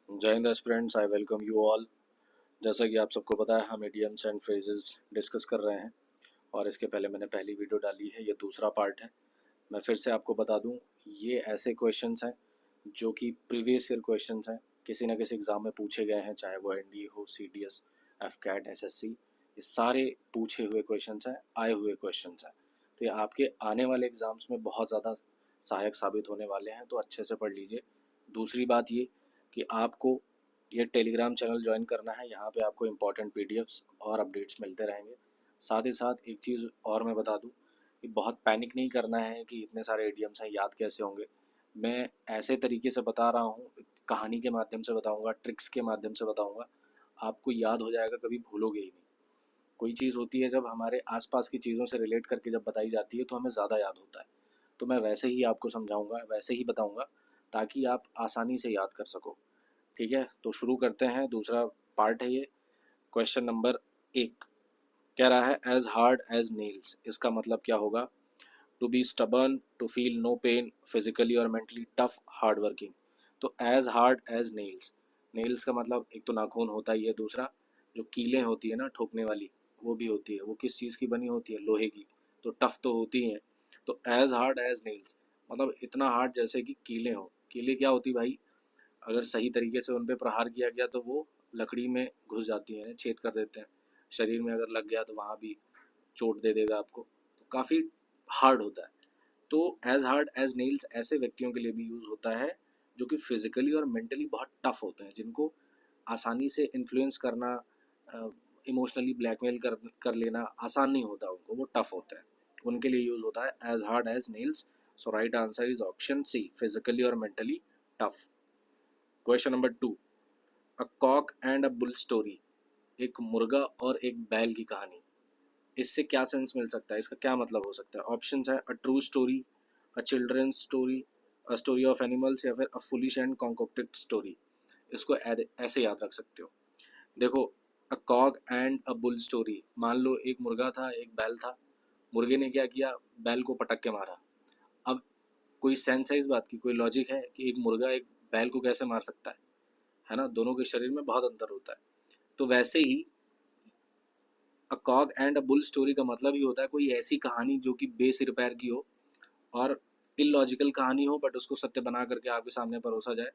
जय Hind aspirants, I welcome you all. जैसा कि आप सबको पता है, हम इडियम्स एंड फ्रेजेस डिस्कस कर रहे हैं और इसके पहले मैंने पहली वीडियो डाली है, ये दूसरा पार्ट है। मैं फिर से आपको बता दूं, ये ऐसे क्वेश्चंस हैं जो कि प्रीवियस ईयर क्वेश्चंस हैं, किसी न किसी एग्ज़ाम में पूछे गए हैं, चाहे वो एनडीए हो, सीडीएस, एफकैट, एसएससी। ये सारे पूछे हुए क्वेश्चंस हैं, आए हुए क्वेश्चंस हैं। तो ये आपके आने वाले एग्ज़ाम्स में बहुत ज़्यादा सहायक साबित होने वाले हैं, तो अच्छे से पढ़ लीजिए। दूसरी बात ये कि आपको ये टेलीग्राम चैनल ज्वाइन करना है, यहाँ पे आपको इम्पॉर्टेंट पीडीएफ्स और अपडेट्स मिलते रहेंगे। साथ ही साथ एक चीज़ और मैं बता दूँ कि बहुत पैनिक नहीं करना है कि इतने सारे एडियम्स हैं, याद कैसे होंगे। मैं ऐसे तरीके से बता रहा हूँ, कहानी के माध्यम से बताऊँगा, ट्रिक्स के माध्यम से बताऊँगा, आपको याद हो जाएगा, कभी भूलोगे ही नहीं। कोई चीज़ होती है जब हमारे आसपास की चीज़ों से रिलेट करके जब बताई जाती है तो हमें ज़्यादा याद होता है। तो मैं वैसे ही आपको समझाऊँगा, वैसे ही बताऊँगा, ताकि आप आसानी से याद कर सको। ठीक है, तो शुरू करते हैं। दूसरा पार्ट है ये। क्वेश्चन नंबर 1 कह रहा है एज हार्ड एज नेल्स। इसका मतलब क्या होगा? To be stubborn, to feel no pain, physically और मेंटली टफ, हार्ड वर्किंग। तो as hard as nails, nails का मतलब एक तो नाखून होता ही है, दूसरा जो कीलें होती है ना ठोकने वाली, वो भी होती है। वो किस चीज़ की बनी होती है? लोहे की। तो टफ तो होती हैं। तो एज हार्ड एज नेल्स मतलब इतना हार्ड जैसे कि कीलें हो। कीलें क्या होती भाई? अगर सही तरीके से उन पे प्रहार किया गया तो वो लकड़ी में घुस जाती हैं, छेद कर देते हैं। शरीर में अगर लग गया तो वहाँ भी चोट दे देगा आपको, तो काफ़ी हार्ड होता है। तो एज हार्ड एज नेल्स ऐसे व्यक्तियों के लिए भी यूज़ होता है जो कि फिजिकली और मेंटली बहुत टफ होते हैं, जिनको आसानी से इन्फ्लुएंस करना, इमोशनली ब्लैकमेल कर लेना आसान नहीं होता उनको, वो टफ होता है। उनके लिए यूज़ होता है as hard as nails. So right answer is option C, physically और mentally tough. Question number 2, a cock and a bull story. एक मुर्गा और एक बैल की कहानी। इससे क्या सेंस मिल सकता है? इसका क्या मतलब हो सकता है? ऑप्शंस है a true story, a children's story, a story of animals, या फिर a foolish and concocted story. इसको ऐसे याद रख सकते हो। देखो, a cock and a bull story, मान लो एक मुर्गा था, एक बैल था। मुर्गे ने क्या किया? बैल को पटक के मारा। अब कोई सेंस है इस बात की? कोई लॉजिक है कि एक मुर्गा एक बैल को कैसे मार सकता है ना? दोनों के शरीर में बहुत अंतर होता है। तो वैसे ही a cock and a bull story का मतलब ही होता है कोई ऐसी कहानी जो कि बेसिर पैर की हो और इलॉजिकल कहानी हो, बट उसको सत्य बना करके आपके सामने परोसा जाए,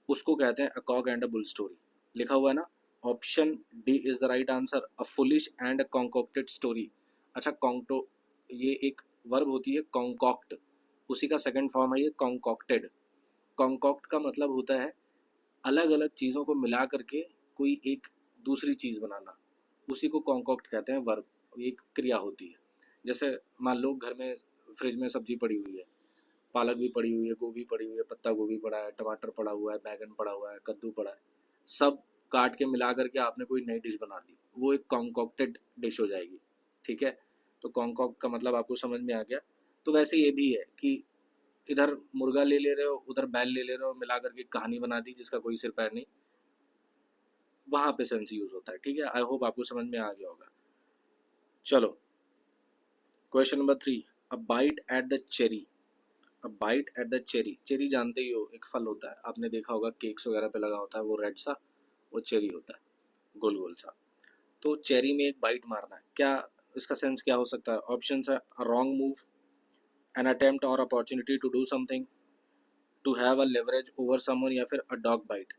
उसको कहते हैं a cock and a bull story. लिखा हुआ है ना, option D is the right answer, a foolish and a concocted story. अच्छा, कॉन्टो ये एक वर्ब होती है कॉन्कॉक्ट, उसी का सेकंड फॉर्म है ये कॉन्कॉक्टेड। कॉन्कॉक्ट का मतलब होता है अलग अलग चीज़ों को मिला करके कोई एक दूसरी चीज़ बनाना, उसी को कॉन्कॉक्ट कहते हैं, वर्ब। एक क्रिया होती है। जैसे मान लो घर में फ्रिज में सब्जी पड़ी हुई है, पालक भी पड़ी हुई है, गोभी पड़ी हुई है, पत्ता गोभी पड़ा है, टमाटर पड़ा हुआ है, बैगन पड़ा हुआ है, कद्दू पड़ा है। सब काट के मिला करके आपने कोई नई डिश बना दी, वो एक कॉन्कॉक्टेड डिश हो जाएगी। ठीक है, तो कॉन्कॉक्ट का मतलब आपको समझ में आ गया। तो वैसे ये भी है कि इधर मुर्गा ले रहे हो, उधर बैल ले रहे हो, मिला करके कहानी बना दी जिसका कोई सिर पैर नहीं, वहां पे सेंस यूज होता है। ठीक है, आई होप आपको समझ में आ गया होगा। चलो, question number 3, a bite at the cherry. A bite at the cherry, cherry जानते ही हो, एक फल होता है, आपने देखा होगा केक्स वगैरह पे लगा होता है, वो रेड सा, वो चेरी होता है, गोल गोल सा। तो चेरी में एक बाइट मारना है, क्या इसका सेंस क्या हो सकता है? ऑप्शन है रॉन्ग मूव, एन अटेम्प्ट और opportunity to do something, to have a leverage over someone, या फिर अ डॉग बाइट।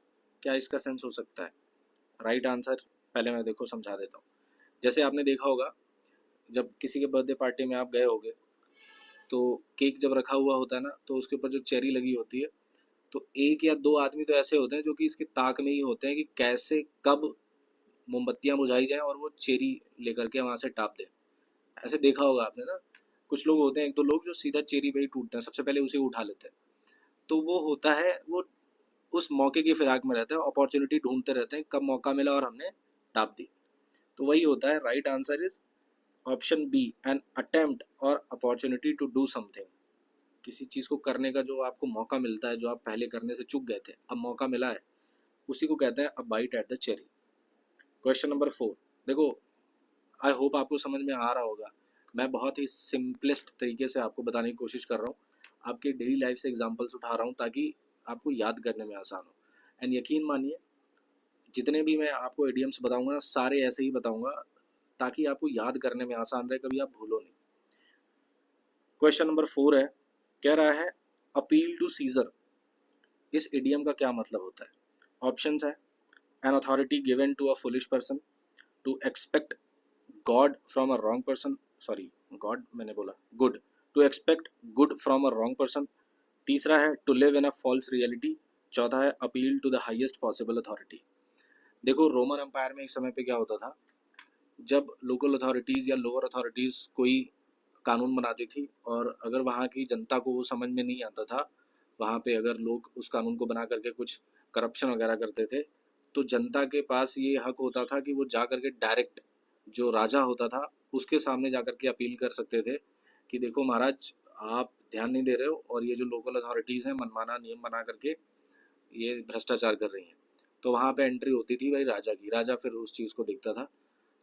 क्या इसका सेंस हो सकता है? राइट आंसर पहले मैं देखो समझा देता हूँ। जैसे आपने देखा होगा, जब किसी के बर्थडे पार्टी में आप गए होगे, तो केक जब रखा हुआ होता है ना, तो उसके ऊपर जो चेरी लगी होती है, तो एक या दो आदमी तो ऐसे होते हैं जो कि इसकी ताक में ही होते हैं कि कैसे कब मोमबत्तियां बुझाई जाएं और वो चेरी लेकर के वहां से टाप दें। ऐसे देखा होगा आपने ना। कुछ लोग होते हैं, एक दो लोग जो सीधा चेरी पे ही टूटते हैं, सबसे पहले उसे उठा लेते हैं। तो वो होता है, वो उस मौके की फिराक में रहते हैं, अपॉर्चुनिटी ढूंढते रहते हैं कब मौका मिला और हमने टाप दी। तो वही होता है। Right answer is option B, an attempt और अपॉर्चुनिटी टू डू समथिंग। किसी चीज़ को करने का जो आपको मौका मिलता है, जो आप पहले करने से चूक गए थे, अब मौका मिला है, उसी को कहते हैं a bite at the cherry. Question number 4, देखो, आई होप आपको समझ में आ रहा होगा। मैं बहुत ही सिंपलेस्ट तरीके से आपको बताने की कोशिश कर रहा हूँ, आपके डेली लाइफ से एग्जांपल्स उठा रहा हूँ ताकि आपको याद करने में आसान हो। एंड यकीन मानिए जितने भी मैं आपको इडियम्स बताऊंगा ना, सारे ऐसे ही बताऊंगा ताकि आपको याद करने में आसान रहे, कभी आप भूलो नहीं। क्वेश्चन नंबर 4 है, कह रहा है अपील टू सीजर, इस इडियम का क्या मतलब होता है? ऑप्शंस है, an authority given to a foolish person, to expect god from a wrong person, sorry god मैंने बोला good, to expect good from a wrong person. तीसरा है to live in a false reality. चौथा है appeal to the highest possible authority. देखो Roman empire में एक समय पे क्या होता था, जब लोकल अथॉरिटीज़ या लोअर अथॉरिटीज़ कोई कानून बनाती थी और अगर वहाँ की जनता को वो समझ में नहीं आता था, वहाँ पे अगर लोग उस कानून को बना करके कुछ करप्शन वगैरह करते थे, तो जनता के पास ये हक होता था कि वो जा करके डायरेक्ट जो राजा होता था उसके सामने जा करके अपील कर सकते थे कि देखो महाराज, आप ध्यान नहीं दे रहे हो और ये जो लोकल अथॉरिटीज़ हैं मनमाना नियम बना करके ये भ्रष्टाचार कर रही हैं। तो वहाँ पे एंट्री होती थी भाई राजा की, राजा फिर उस चीज़ को देखता था।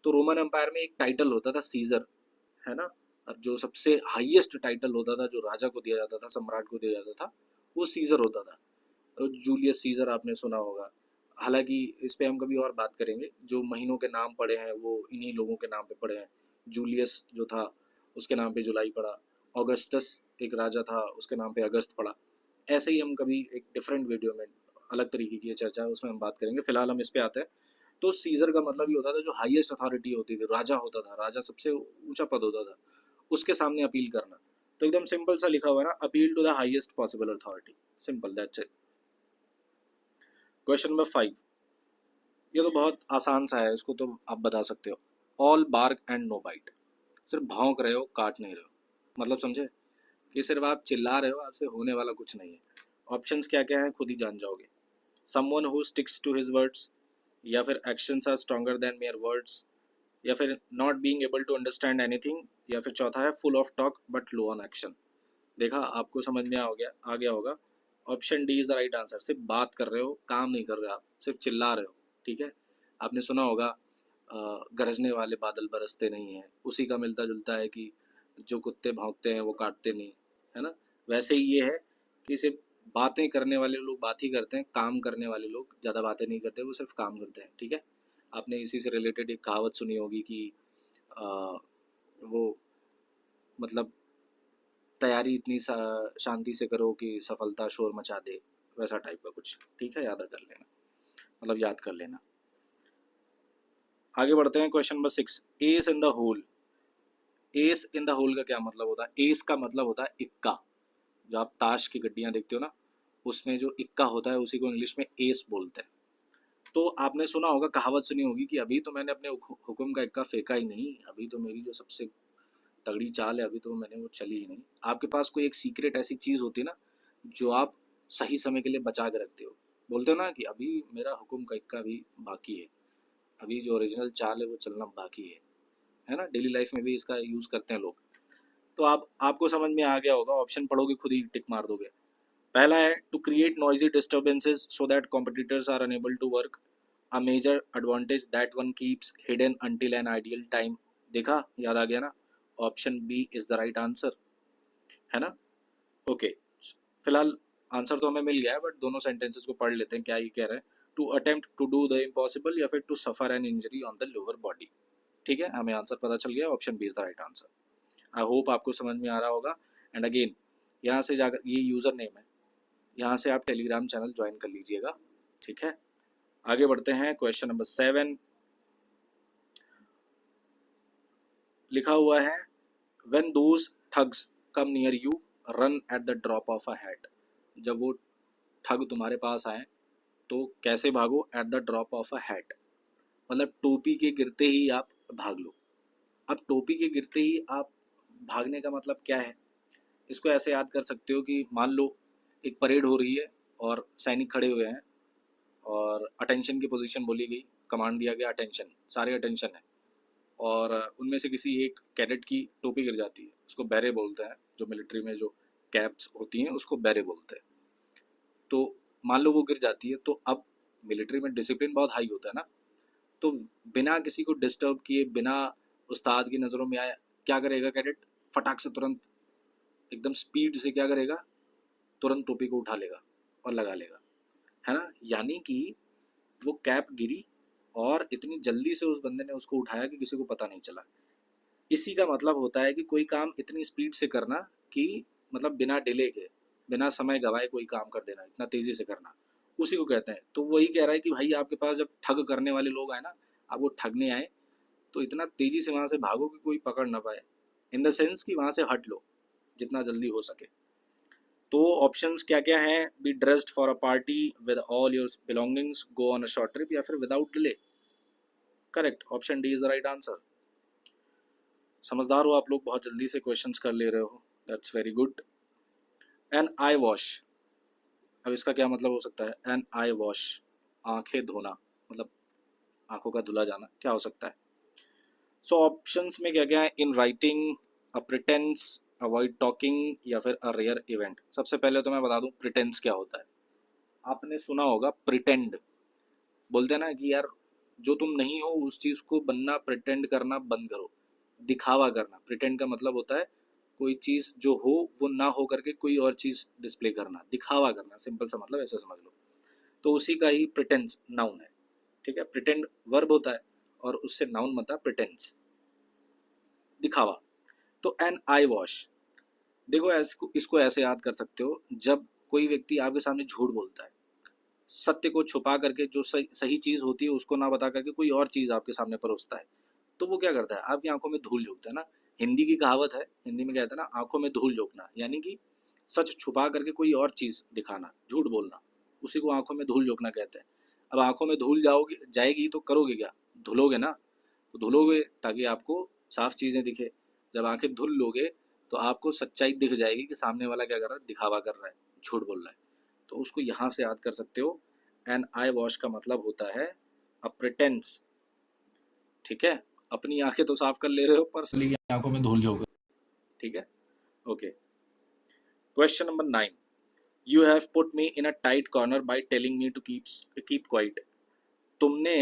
तो रोमन एम्पायर में एक टाइटल होता था सीजर, है ना, और जो सबसे हाईएस्ट टाइटल होता था जो राजा को दिया जाता था, सम्राट को दिया जाता था, वो सीजर होता था। तो जूलियस सीजर आपने सुना होगा। हालांकि इस पे हम कभी और बात करेंगे। जो महीनों के नाम पड़े हैं वो इन्हीं लोगों के नाम पे पड़े हैं। जूलियस जो था उसके नाम पे जुलाई पड़ा, ऑगस्टस एक राजा था उसके नाम पे अगस्त पड़ा। ऐसे ही हम कभी एक डिफरेंट वीडियो में अलग तरीके की चर्चा है उसमें हम बात करेंगे। फिलहाल हम इस पे आते हैं। तो सीजर का मतलब ये होता था जो हाईएस्ट अथॉरिटी होती थी, राजा होता था, राजा सबसे ऊंचा पद होता था, उसके सामने अपील करना। तो एकदम सिंपल सा लिखा हुआ है ना, appeal to the highest possible authority, simple, that's it. Question number 5, ये तो बहुत आसान सा है, इसको तो आप बता सकते हो। All bark and no bite, सिर्फ भौंक रहे हो, काट नहीं रहे हो। मतलब समझे कि सिर्फ आप चिल्ला रहे हो, आपसे होने वाला कुछ नहीं है। ऑप्शंस क्या क्या है खुद ही जान जाओगे। Someone who sticks to his words, या फिर actions are stronger than mere words, या फिर not being able to understand anything, या फिर चौथा है full of talk but low on action. देखा, आपको समझ में आ गया होगा। Option D is the right answer. सिर्फ बात कर रहे हो, काम नहीं कर रहे हो, आप सिर्फ चिल्ला रहे हो। ठीक है, आपने सुना होगा गरजने वाले बादल बरसते नहीं हैं, उसी का मिलता जुलता है कि जो कुत्ते भौंकते हैं वो काटते नहीं, है ना। वैसे ही ये है कि सिर्फ बातें करने वाले लोग बात ही करते हैं, काम करने वाले लोग ज़्यादा बातें नहीं करते, वो सिर्फ काम करते हैं। ठीक है, आपने इसी से रिलेटेड एक कहावत सुनी होगी कि आ, वो मतलब तैयारी इतनी शांति से करो कि सफलता शोर मचा दे, वैसा टाइप का कुछ। ठीक है, याद कर लेना, मतलब याद कर लेना। आगे बढ़ते हैं। Question number 6, ace in the hole. Ace in the hole का क्या मतलब होता है? एस का मतलब होता है इक्का। जो आप ताश की गड्डियाँ देखते हो ना, उसमें जो इक्का होता है उसी को इंग्लिश में एस बोलते हैं। तो आपने सुना होगा, कहावत सुनी होगी कि अभी तो मैंने अपने हुक्म का इक्का फेंका ही नहीं, अभी तो मेरी जो सबसे तगड़ी चाल है, अभी तो मैंने वो चली ही नहीं। आपके पास कोई एक सीक्रेट ऐसी चीज़ होती है ना जो आप सही समय के लिए बचा के रखते हो। बोलते हो ना कि अभी मेरा हुक्म का इक्का भी बाकी है, अभी जो ओरिजिनल चाल है वो चलना बाकी है ना। डेली लाइफ में भी इसका यूज़ करते हैं लोग। तो आप आपको समझ में आ गया होगा, ऑप्शन पढ़ोगे खुद ही टिक मार दोगे। पहला है to create noisy disturbances so that competitors are unable to work, a major advantage that one keeps hidden until an ideal time. देखा, याद आ गया ना। Option B is the right answer, है ना। ओके, फिलहाल आंसर तो हमें मिल गया है, बट दोनों सेंटेंसेस को पढ़ लेते हैं क्या ये कह रहे हैं। To attempt to do the impossible, या फिर to suffer an injury on the lower body. ठीक है, हमें आंसर पता चल गया, option B is the right answer. I hope आपको समझ में आ रहा होगा। एंड अगेन, यहाँ से जाकर ये यूज़र नेम है, यहाँ से आप टेलीग्राम चैनल ज्वाइन कर लीजिएगा। ठीक है, आगे बढ़ते हैं। क्वेश्चन नंबर 7 लिखा हुआ है, when those thugs come near you run at the drop of a hat. जब वो ठग तुम्हारे पास आए तो कैसे भागो? At the drop of a hat, मतलब टोपी के गिरते ही आप भाग लो। अब टोपी के गिरते ही आप भागने का मतलब क्या है? इसको ऐसे याद कर सकते हो कि मान लो एक परेड हो रही है और सैनिक खड़े हुए हैं और अटेंशन की पोजीशन बोली गई, कमांड दिया गया अटेंशन, सारे अटेंशन है, और उनमें से किसी एक कैडेट की टोपी गिर जाती है, उसको बैरे बोलते हैं, जो मिलिट्री में जो कैप्स होती हैं उसको बैरे बोलते हैं। तो मान लो वो गिर जाती है, तो अब मिलिट्री में डिसिप्लिन बहुत हाई होता है ना, तो बिना किसी को डिस्टर्ब किए, बिना उस्ताद की नज़रों में आए, क्या करेगा कैडेट? फटाक से तुरंत एकदम स्पीड से क्या करेगा? तुरंत टोपी को उठा लेगा और लगा लेगा, है ना, यानी कि वो कैप गिरी और इतनी जल्दी से उस बंदे ने उसको उठाया कि किसी को पता नहीं चला। इसी का मतलब होता है कि कोई काम इतनी स्पीड से करना कि मतलब बिना डिले के, बिना समय गवाए कोई काम कर देना, इतना तेजी से करना, उसी को कहते हैं। तो वही कह रहा है कि भाई आपके पास जब ठग करने वाले लोग आए ना, आपको ठगने आए, तो इतना तेजी से वहां से भागो कि कोई पकड़ ना पाए, इन द सेंस कि वहां से हट लो जितना जल्दी हो सके। तो ऑप्शंस क्या क्या हैं? Be dressed for a party with all your belongings, go on a short trip, या फिर without delay. Correct, option D is the right answer. समझदार हो आप लोग, बहुत जल्दी से क्वेश्चंस कर ले रहे हो, that's very good. An eyewash, अब इसका क्या मतलब हो सकता है? एन आई वॉश, आंखें धोना, मतलब आंखों का धुला जाना, क्या हो सकता है? सो ऑप्शंस में क्या क्या है? In writing, a pretence, avoid talking, या फिर अ रेयर इवेंट। सबसे पहले तो मैं बता दूं प्रिटेंस क्या होता है। आपने सुना होगा प्रिटेंड, बोलते हैं ना कि यार जो तुम नहीं हो उस चीज को बनना, प्रिटेंड करना बंद करो, दिखावा करना। प्रिटेंड का मतलब होता है कोई चीज जो हो वो ना हो करके कोई और चीज डिस्प्ले करना, दिखावा करना, सिंपल सा मतलब ऐसा समझ लो। तो उसी का ही प्रिटेंस नाउन है, ठीक है। प्रिटेंड वर्ब होता है और उससे नाउन बनता है प्रिटेंस, दिखावा। तो एन आई वॉश, देखो इसको ऐसे याद कर सकते हो, जब कोई व्यक्ति आपके सामने झूठ बोलता है, सत्य को छुपा करके जो सही चीज होती है उसको ना बता करके कोई और चीज आपके सामने परोसता है, तो वो क्या करता है? आपकी आंखों में धूल झोंकता है ना। हिंदी की कहावत है, हिंदी में कहते हैं ना, आंखों में धूल झोंकना, यानी कि सच छुपा करके कोई और चीज दिखाना, झूठ बोलना, उसी को आंखों में धूल झोंकना कहते हैं। अब आंखों में धूल जाएगी तो करोगे क्या? धुलोगे ना, तो धुलोगे ताकि आपको साफ चीजें दिखे। जब आंखें धुल लोगे तो आपको सच्चाई दिख जाएगी कि सामने वाला क्या कर रहा है, दिखावा कर रहा है, झूठ बोल रहा है। तो उसको यहाँ से याद कर सकते हो, एन आई वॉश का मतलब होता है अ प्रिटेंस, ठीक है। अपनी आंखें तो साफ कर ले रहे हो पर असली की आंखों में धूल झोंक, ठीक है। Okay, question number 9, you have put me in a tight corner by telling me to keep quiet. तुमने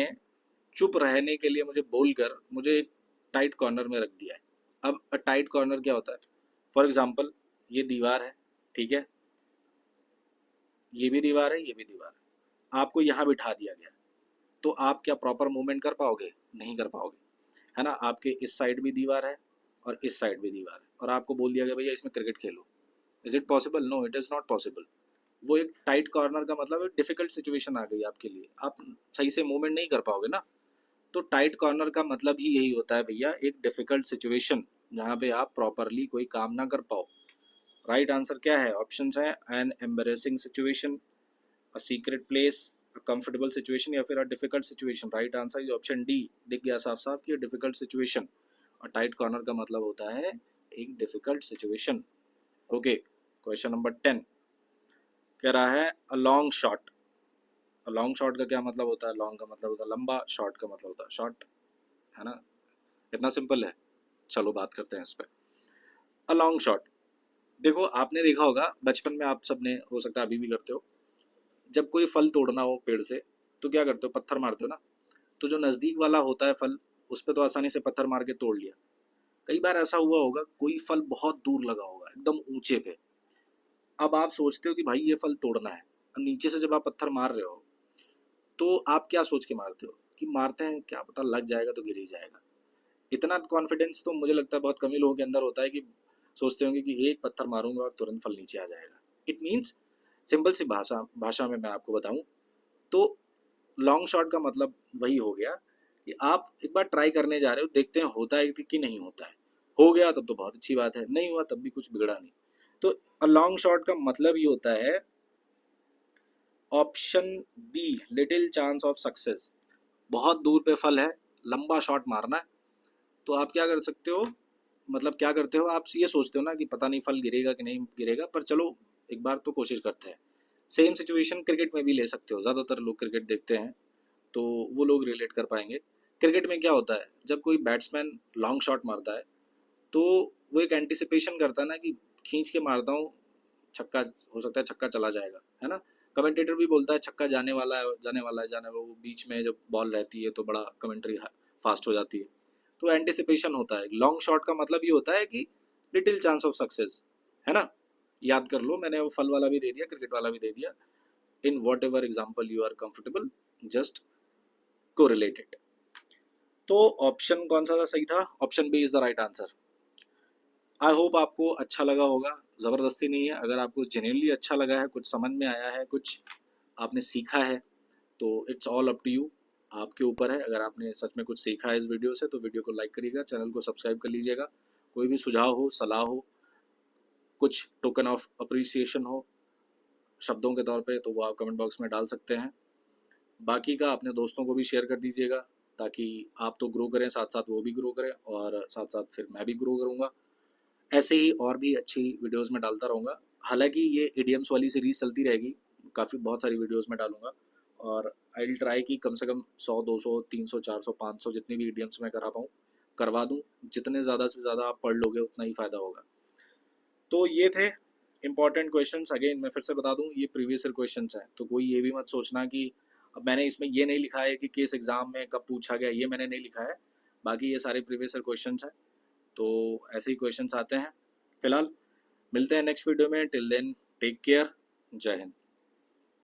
चुप रहने के लिए मुझे बोलकर मुझे एक टाइट कॉर्नर में रख दिया है। अब अ टाइट कॉर्नर क्या होता है? फॉर एग्जाम्पल, ये दीवार है, ठीक है, ये भी दीवार है, ये भी दीवार है, आपको यहाँ बिठा दिया गया, तो आप क्या प्रॉपर मूवमेंट कर पाओगे? नहीं कर पाओगे, है ना। आपके इस साइड भी दीवार है और इस साइड भी दीवार है, और आपको बोल दिया गया भैया इसमें क्रिकेट खेलो। Is it possible? No, it is not possible. वो एक टाइट कॉर्नर का मतलब एक डिफिकल्ट सिचुएशन आ गई आपके लिए, आप सही से मूवमेंट नहीं कर पाओगे ना। तो टाइट कॉर्नर का मतलब ही यही होता है भैया, एक डिफिकल्ट सिचुएशन जहाँ पे आप प्रॉपरली कोई काम ना कर पाओ। राइट आंसर क्या है? ऑप्शन है an embarrassing situation, a secret place, a comfortable situation, या फिर a difficult situation. Right answer is option D. दिख गया साफ साफ कि डिफिकल्ट सिचुएशन, और टाइट कॉर्नर का मतलब होता है एक difficult situation. Okay, question number 10 कह रहा है a long shot. A long shot का क्या मतलब होता है? लॉन्ग का मतलब होता है लंबा, शॉट का मतलब होता है शॉर्ट, है ना। इतना सिंपल है। चलो बात करते हैं इस पर। अ लॉन्ग शॉट, देखो आपने देखा होगा बचपन में, आप सबने, हो सकता है अभी भी करते हो, जब कोई फल तोड़ना हो पेड़ से तो क्या करते हो? पत्थर मारते हो ना। तो जो नज़दीक वाला होता है फल, उस पर तो आसानी से पत्थर मार के तोड़ लिया। कई बार ऐसा हुआ होगा कोई फल बहुत दूर लगा होगा, एकदम ऊंचे पे, अब आप सोचते हो कि भाई ये फल तोड़ना है। अब नीचे से जब आप पत्थर मार रहे हो तो आप क्या सोच के मारते हो कि मारते हैं क्या पता लग जाएगा तो गिर ही जाएगा। इतना कॉन्फिडेंस तो मुझे लगता है बहुत कम ही लोगों के अंदर होता है कि सोचते होंगे कि एक पत्थर मारूंगा और तुरंत फल नीचे आ जाएगा। इट मीन्स, सिंपल सी भाषा भाषा में मैं आपको बताऊं तो लॉन्ग शॉट का मतलब वही हो गया कि आप एक बार ट्राई करने जा रहे हो, देखते हैं होता है कि नहीं होता है। हो गया तब तो बहुत अच्छी बात है, नहीं हुआ तब भी कुछ बिगड़ा नहीं। तो अ लॉन्ग शॉट का मतलब ही होता है option B, little chance of success. बहुत दूर पे फल है, लंबा शॉट मारना है, तो आप क्या कर सकते हो, मतलब क्या करते हो, आप ये सोचते हो ना कि पता नहीं फल गिरेगा कि नहीं गिरेगा, पर चलो एक बार तो कोशिश करते हैं। सेम सिचुएशन क्रिकेट में भी ले सकते हो, ज़्यादातर लोग क्रिकेट देखते हैं तो वो लोग रिलेट कर पाएंगे। क्रिकेट में क्या होता है, जब कोई बैट्समैन लॉन्ग शॉट मारता है तो वो एक एंटिसिपेशन करता है ना कि खींच के मारता हूँ, छक्का हो सकता है, छक्का चला जाएगा, है ना। कमेंटेटर भी बोलता है छक्का जाने वाला है, जाने वाला है, जाने वाला है। वो बीच में जब बॉल रहती है तो बड़ा कमेंट्री फास्ट हो जाती है, तो एंटिसिपेशन होता है। लॉन्ग शॉट का मतलब ये होता है कि लिटिल चांस ऑफ सक्सेस, है ना। याद कर लो, मैंने वो फल वाला भी दे दिया, क्रिकेट वाला भी दे दिया। in whatever example you are comfortable, just correlate it. तो ऑप्शन कौन सा सही था? Option B is the right answer. I hope आपको अच्छा लगा होगा, ज़बरदस्ती नहीं है। अगर आपको जेन्युइनली अच्छा लगा है, कुछ समझ में आया है, कुछ आपने सीखा है, तो it's all up to you, आपके ऊपर है। अगर आपने सच में कुछ सीखा है इस वीडियो से तो वीडियो को लाइक करिएगा, चैनल को सब्सक्राइब कर लीजिएगा। कोई भी सुझाव हो, सलाह हो, कुछ टोकन ऑफ अप्रिसिएशन हो शब्दों के तौर पे, तो वो आप कमेंट बॉक्स में डाल सकते हैं। बाकी का अपने दोस्तों को भी शेयर कर दीजिएगा, ताकि आप तो ग्रो करें, साथ साथ वो भी ग्रो करें, और साथ साथ फिर मैं भी ग्रो करूँगा। ऐसे ही और भी अच्छी वीडियोस में डालता रहूँगा। हालांकि ये इडियम्स वाली सीरीज़ चलती रहेगी, काफ़ी बहुत सारी वीडियोस में डालूँगा, और आई विल ट्राई कि कम से कम 100, 200, 300, 400, 500 जितनी भी इडियम्स मैं करा पाऊँ करवा दूँ। जितने ज़्यादा से ज़्यादा आप पढ़ लोगे उतना ही फ़ायदा होगा। तो ये थे इंपॉर्टेंट क्वेश्चंस। अगेन मैं फिर से बता दूं, ये प्रीवियस ईयर क्वेश्चंस हैं, तो कोई ये भी मत सोचना कि अब मैंने इसमें ये नहीं लिखा है कि किस एग्ज़ाम में कब पूछा गया, ये मैंने नहीं लिखा है। बाकी ये सारे प्रीवियस ईयर क्वेश्चंस हैं, तो ऐसे ही क्वेश्चंस आते हैं। फिलहाल मिलते हैं नेक्स्ट वीडियो में। टिल देन टेक केयर, जय हिंद।